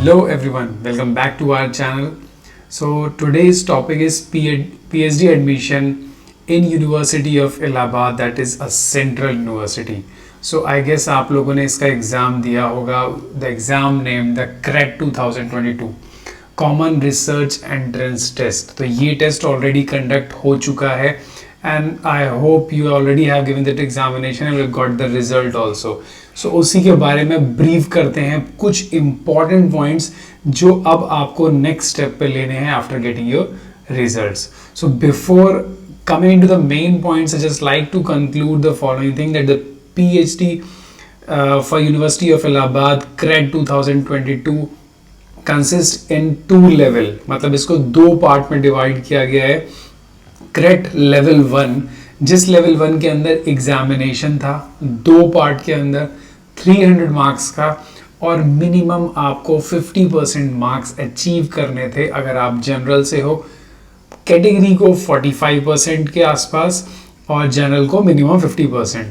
Hello everyone, welcome back to our channel. So today's topic is PhD admission in University of Allahabad, that is a central university. So I guess आप लोगों ने इसका exam दिया होगा. The exam name the CRET 2022 Common Research Entrance Test. तो ये test already conduct हो चुका है and I hope you already have given that examination and will got the result also. So उसी के बारे में ब्रीफ करते हैं कुछ important points जो अब आपको next step पे लेने हैं after getting your results. So before coming into the main points, I just like to conclude the following thing that the PhD for University of Allahabad CRET 2022 consists in two level. मतलब इसको दो part में divide किया गया है. Crate level 1, जिस level 1 के अंदर एग्जामिनेशन था दो पार्ट के अंदर 300 मार्क्स का और मिनिमम आपको 50% मार्क्स अचीव करने थे अगर आप जनरल से हो. कैटेगरी को 45% के आसपास और जनरल को मिनिमम 50%.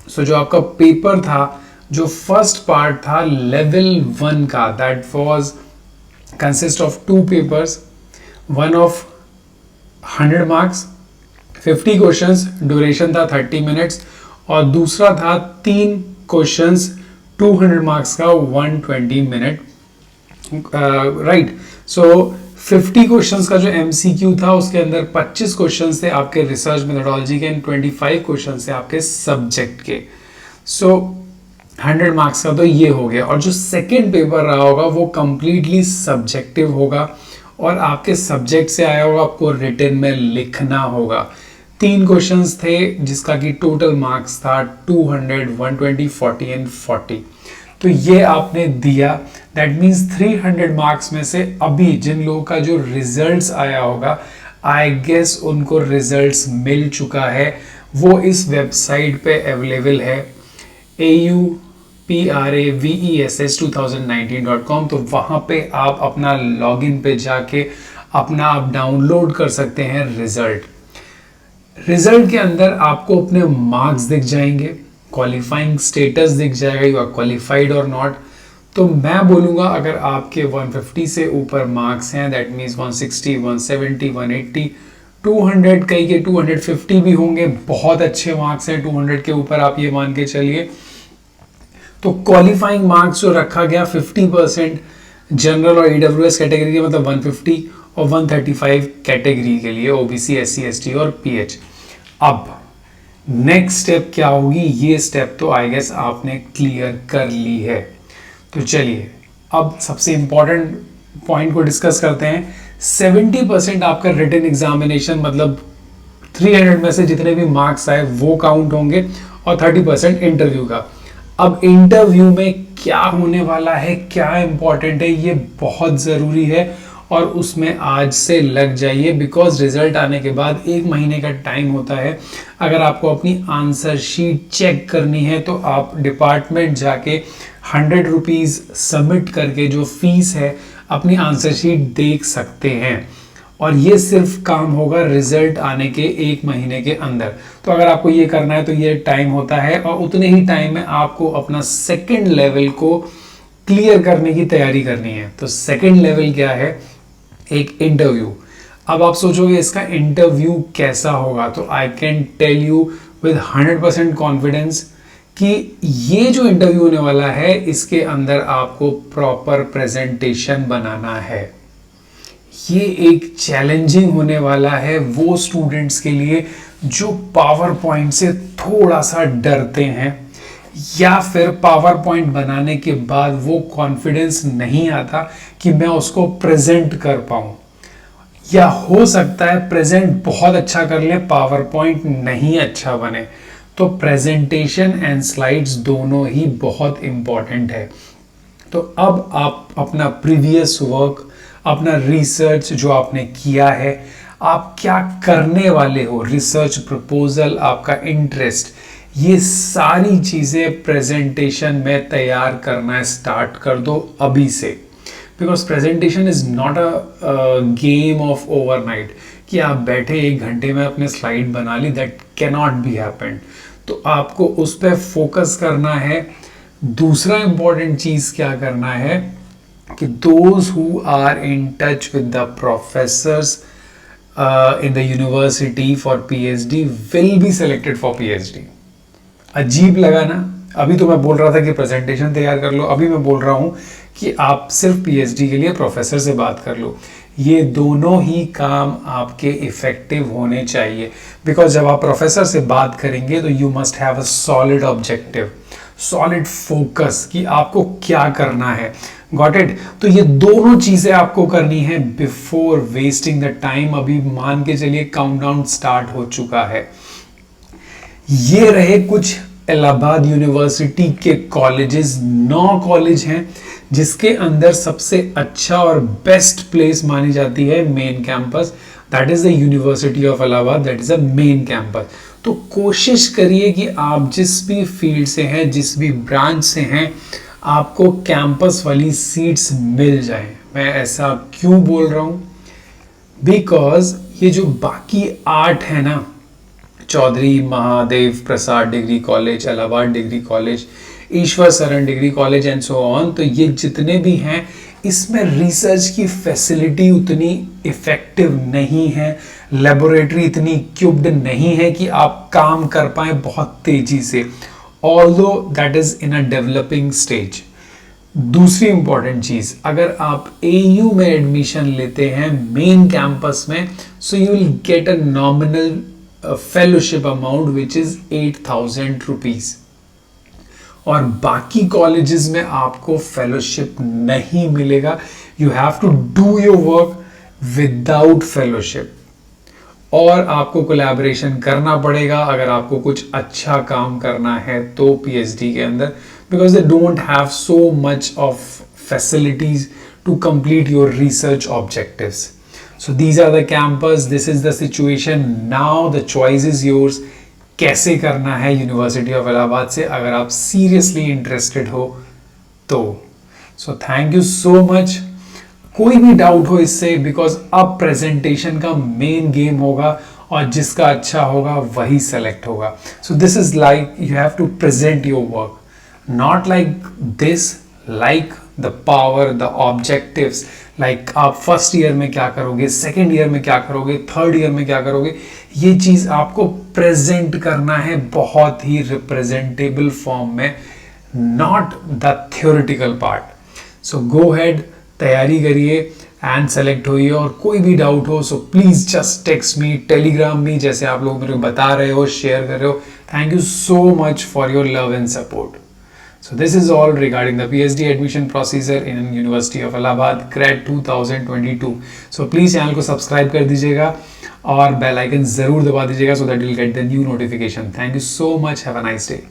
सो जो आपका पेपर था, जो फर्स्ट पार्ट था लेवल 1 का, that was consist of two papers, one of 100 marks 50 questions, duration था 30 मिनट्स और दूसरा था 3 क्वेश्चंस 200 मार्क्स का 120 मिनट. राइट. सो 50 क्वेश्चंस का जो एमसीक्यू था उसके अंदर 25 क्वेश्चंस थे आपके रिसर्च मेथोडोलॉजी के एंड 25 क्वेश्चंस थे आपके सब्जेक्ट के. सो 100 मार्क्स का तो ये हो गया. और जो सेकेंड पेपर रहा होगा वो कंप्लीटली सब्जेक्टिव होगा और आपके सब्जेक्ट से आया होगा, आपको रिटन में लिखना होगा. 3 क्वेश्चंस थे जिसका कि टोटल मार्क्स था 200, 120, 40 एंड 40. तो ये आपने दिया. दैट मीन्स 300 मार्क्स में से अभी जिन लोगों का जो रिजल्ट्स आया होगा, आई गेस उनको रिजल्ट्स मिल चुका है. वो इस वेबसाइट पे अवेलेबल है AUPRAVESS2019.com. तो वहाँ पे आप अपना लॉगिन पे जाके अपना आप डाउनलोड कर सकते हैं रिजल्ट. रिजल्ट के अंदर आपको अपने मार्क्स दिख जाएंगे, क्वालिफाइंग स्टेटस दिख जाएगा, यू आर क्वालिफाइड और नॉट. तो मैं बोलूँगा अगर आपके 150 से ऊपर मार्क्स हैं, दैट मीन्स 160, 170, 180, 200, कई के 250 भी होंगे, बहुत अच्छे मार्क्स हैं. 200 के ऊपर आप ये मान के चलिए. तो क्वालिफाइंग मार्क्स जो रखा गया 50% जनरल और ईडब्ल्यूएस कैटेगरी के, मतलब 150 और 135 कैटेगरी के लिए ओबीसी, एससी, एसटी और पीएच. अब नेक्स्ट स्टेप क्या होगी, ये स्टेप तो आई गेस आपने क्लियर कर ली है. तो चलिए अब सबसे इंपॉर्टेंट पॉइंट को डिस्कस करते हैं. 70% आपका रिटन एग्जामिनेशन, मतलब 300 में से जितने भी मार्क्स आए वो काउंट होंगे और 30% इंटरव्यू का. अब इंटरव्यू में क्या होने वाला है, क्या इंपॉर्टेंट है, ये बहुत ज़रूरी है और उसमें आज से लग जाइए. बिकॉज रिजल्ट आने के बाद 1 महीने का टाइम होता है. अगर आपको अपनी आंसर शीट चेक करनी है तो आप डिपार्टमेंट जाके 100 रुपीज़ सबमिट करके जो फीस है अपनी आंसर शीट देख सकते हैं. और ये सिर्फ काम होगा रिजल्ट आने के 1 महीने के अंदर. तो अगर आपको ये करना है तो ये टाइम होता है और उतने ही टाइम में आपको अपना सेकंड लेवल को क्लियर करने की तैयारी करनी है. तो सेकंड लेवल क्या है, एक इंटरव्यू. अब आप सोचोगे इसका इंटरव्यू कैसा होगा, तो I can tell you with 100% confidence कि ये जो इंटरव्यू होने वाला है इसके अंदर आपको प्रॉपर प्रेजेंटेशन बनाना है. ये एक चैलेंजिंग होने वाला है वो स्टूडेंट्स के लिए जो पावर पॉइंट से थोड़ा सा डरते हैं या फिर पावर पॉइंट बनाने के बाद वो कॉन्फिडेंस नहीं आता कि मैं उसको प्रेजेंट कर पाऊँ, या हो सकता है प्रेजेंट बहुत अच्छा कर ले, पावर पॉइंट नहीं अच्छा बने. तो प्रेजेंटेशन एंड स्लाइड्स दोनों ही बहुत इंपॉर्टेंट है. तो अब आप अपना प्रीवियस वर्क, अपना रिसर्च जो आपने किया है, आप क्या करने वाले हो, रिसर्च प्रपोजल, आपका इंटरेस्ट, ये सारी चीज़ें प्रेजेंटेशन में तैयार करना स्टार्ट कर दो अभी से. Because presentation is not a game of overnight कि आप बैठे 1 घंटे में अपने स्लाइड बना ली, that can not be happened. तो आपको उस पर फोकस करना है. दूसरा इंपॉर्टेंट चीज़ क्या करना है, कि those who are in touch with the professors in the university for PhD will be selected for PhD. अजीब लगा ना? अभी तो मैं बोल रहा था कि प्रेजेंटेशन तैयार कर लो, अभी मैं बोल रहा हूं कि आप सिर्फ पीएचडी के लिए प्रोफेसर से बात कर लो। ये दोनों ही काम आपके इफेक्टिव होने चाहिए, बिकॉज जब आप प्रोफेसर से बात करेंगे तो you must have a solid objective, solid focus कि आपको क्या करना है। Got it? तो ये दोनों चीजें आपको करनी है बिफोर वेस्टिंग द टाइम। अभी मान के चलिए काउंटडाउन स्टार्ट हो चुका है। ये रहे कुछ इलाहाबाद यूनिवर्सिटी के कॉलेजेस, 9 कॉलेज हैं जिसके अंदर सबसे अच्छा और बेस्ट प्लेस मानी जाती है main campus, that is the university of Allahabad, that is a main campus. तो कोशिश करिए कि आप जिस भी फील्ड से हैं, जिस भी ब्रांच से हैं, आपको कैंपस वाली सीट्स मिल जाएं। मैं ऐसा क्यों बोल रहा हूं? बिकॉज ये जो बाकी 8 है ना, Chaudhary Mahadev Prasad degree college, Allahabad degree college, Ishwar Sharan degree college and so on, तो ये जितने भी हैं इसमें रिसर्च की फैसिलिटी उतनी इफेक्टिव नहीं है, लेबोरेटरी इतनी इक्विप्ड नहीं है कि आप काम कर पाए बहुत तेजी से, although that is in a developing stage. दूसरी इंपॉर्टेंट चीज, अगर आप एयू में एडमिशन लेते हैं मेन कैंपस में, so you will get a nominal fellowship amount which is 8,000 rupees, और बाकी कॉलेजेस में आपको फेलोशिप नहीं मिलेगा। You have to do your work without fellowship, और आपको कोलैबोरेशन करना पड़ेगा अगर आपको कुछ अच्छा काम करना है तो पीएचडी के अंदर, because they don't have so much of facilities to complete your research objectives. So these are the campus, this is the situation, now the choice is yours। कैसे करना है यूनिवर्सिटी ऑफ इलाहाबाद से अगर आप सीरियसली इंटरेस्टेड हो तो। So thank you so much. कोई भी डाउट हो इससे, बिकॉज अब प्रेजेंटेशन का मेन गेम होगा और जिसका अच्छा होगा वही सेलेक्ट होगा। So this is like you have to present your work, not like this, like the power, the objectives, like आप फर्स्ट ईयर में क्या करोगे, सेकेंड ईयर में क्या करोगे, थर्ड ईयर में क्या करोगे, ये चीज आपको प्रेजेंट करना है बहुत ही रिप्रेजेंटेबल फॉर्म में, not the theoretical part. So go head, तैयारी करिए एंड सेलेक्ट होइए। और कोई भी डाउट हो so please just text me, Telegram me, जैसे आप लोग मेरे को बता रहे हो, शेयर कर रहे हो। Thank you so much for your love and support. So this is all regarding the PhD admission procedure in University of Allahabad CRED 2022। So please channel को सब्सक्राइब कर दीजिएगा और बेल आइकन जरूर दबा दीजिएगा so that you'll get the new notification। Thank you so much, have a nice day।